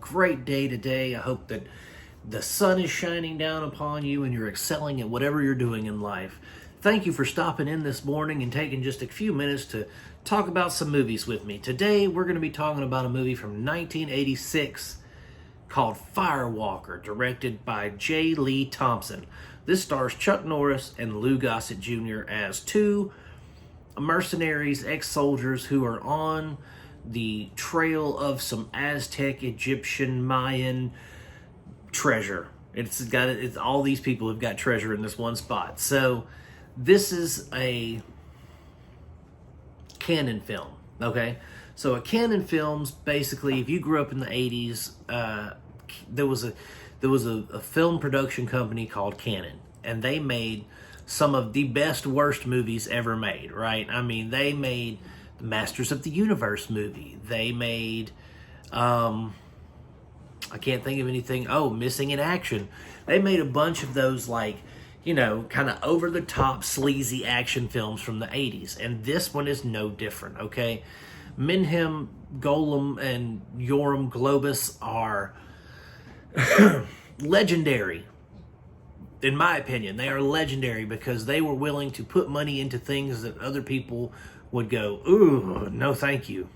great day today. I hope that the sun is shining down upon you and you're excelling at whatever you're doing in life. Thank you for stopping in this morning and taking just a few minutes to talk about some movies with me. Today, we're going to be talking about a movie from 1986 called Firewalker, directed by J. Lee Thompson. This stars Chuck Norris and Lou Gossett Jr. as two mercenaries, ex-soldiers who are on the trail of some Aztec, Egyptian, Mayan treasure. It's all these people have got treasure in this one spot. So this is a canon film, okay? So a canon films, basically, if you grew up in the 80s, there was a film production company called Canon, and they made some of the best, worst movies ever made, right? I mean, they made the Masters of the Universe movie. They made, I can't think of anything. Oh, Missing in Action. They made a bunch of those, like, you know, kind of over-the-top, sleazy action films from the 80s. And this one is no different, okay? Menhem, Golem, and Yoram Globus are legendary. In my opinion, they are legendary because they were willing to put money into things that other people would go, ooh, no thank you.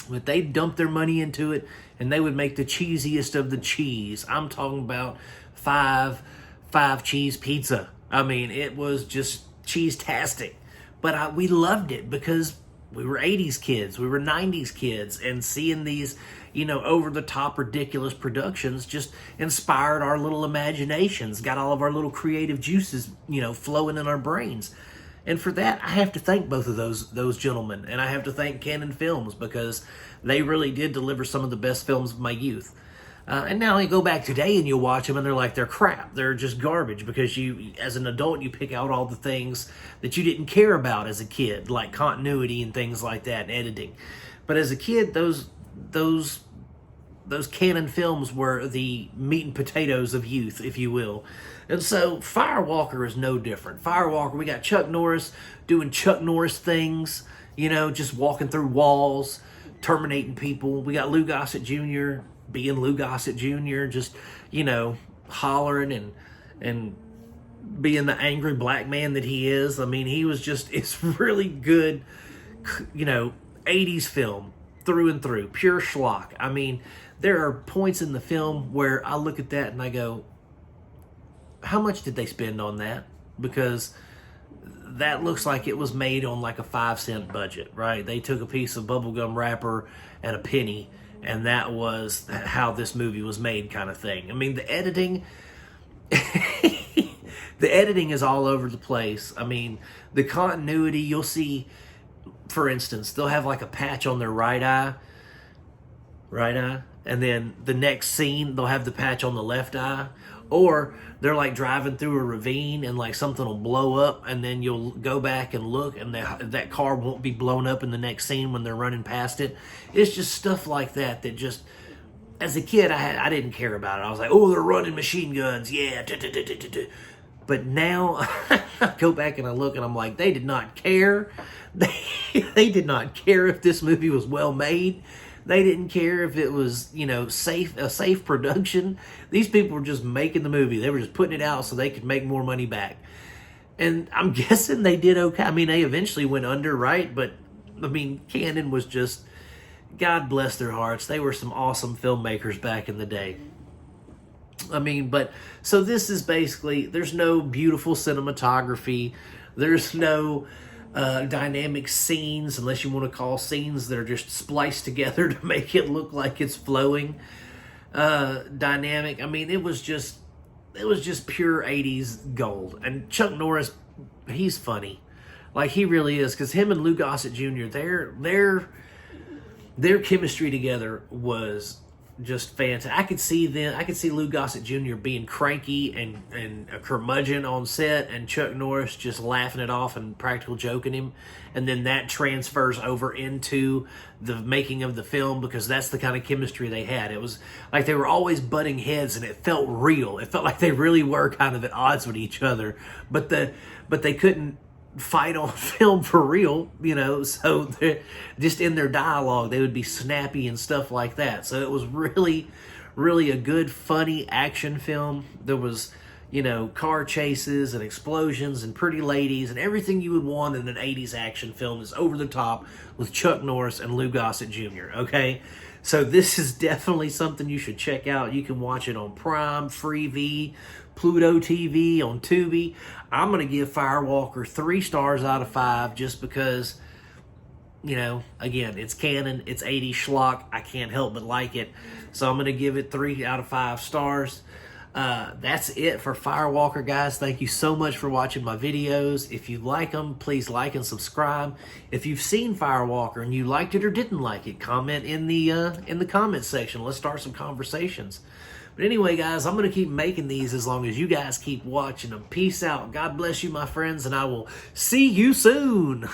But they dumped their money into it, and they would make the cheesiest of the cheese. I'm talking about five cheese pizza. I mean, it was just cheese-tastic. But we loved it because we were 80s kids, we were 90s kids, and seeing these, you know, over-the-top, ridiculous productions just inspired our little imaginations, got all of our little creative juices, you know, flowing in our brains. And for that, I have to thank both of those gentlemen, and I have to thank Canon Films because they really did deliver some of the best films of my youth. And now you go back today and you watch them and they're crap. They're just garbage because you, as an adult, you pick out all the things that you didn't care about as a kid, like continuity and things like that, and editing. But as a kid, those canon films were the meat and potatoes of youth, if you will. And so Firewalker is no different. Firewalker, we got Chuck Norris doing Chuck Norris things, you know, just walking through walls, terminating people. We got Lou Gossett Jr. being Lou Gossett Jr., just, you know, hollering and being the angry black man that he is. I mean, he was just, it's really good, you know, 80s film through and through, pure schlock. I mean, there are points in the film where I look at that and I go, how much did they spend on that? Because that looks like it was made on like a 5-cent budget, right? They took a piece of bubblegum wrapper and a penny, and that was how this movie was made, kind of thing. I mean, the editing, the editing is all over the place. I mean, the continuity, you'll see, for instance, they'll have like a patch on their right eye, and then the next scene, they'll have the patch on the left eye. Or they're like driving through a ravine and like something will blow up, and then you'll go back and look and that car won't be blown up in the next scene when they're running past it. It's just stuff like that just, as a kid, I didn't care about it. I was like, oh, they're running machine guns, yeah. But now I go back and I look and I'm like, they did not care. They did not care if this movie was well made. They didn't care if it was, you know, a safe production. These people were just making the movie. They were just putting it out so they could make more money back. And I'm guessing they did okay. I mean, they eventually went under, right? But, I mean, Canon was just, God bless their hearts. They were some awesome filmmakers back in the day. I mean, but, so this is basically, there's no beautiful cinematography. There's no dynamic scenes, unless you want to call scenes that are just spliced together to make it look like it's flowing. Dynamic. I mean, it was just pure 80s gold. And Chuck Norris, he's funny. Like, he really is, because him and Lou Gossett Jr., their chemistry together was just fantastic. I could see Lou Gossett Jr. being cranky and a curmudgeon on set, and Chuck Norris just laughing it off and practical joking him. And then that transfers over into the making of the film, because that's the kind of chemistry they had. It was like they were always butting heads, and it felt real. It felt like they really were kind of at odds with each other, but they couldn't fight on film for real, you know, so just in their dialogue, they would be snappy and stuff like that. So it was really, really a good, funny action film. There was, you know, car chases and explosions and pretty ladies and everything you would want in an 80s action film is over the top with Chuck Norris and Lou Gossett Jr., okay? So this is definitely something you should check out. You can watch it on Prime, Freevee, PlutoTV, on Tubi. I'm going to give Firewalker 3 stars out of 5 just because, you know, again, it's canon, it's 80s schlock. I can't help but like it. So I'm going to give it 3 out of 5 stars. That's it for Firewalker, guys. Thank you so much for watching my videos. If you like them, please like and subscribe. If you've seen Firewalker and you liked it or didn't like it, comment in the comment section. Let's start some conversations. But anyway, guys, I'm going to keep making these as long as you guys keep watching them. Peace out. God bless you, my friends, and I will see you soon.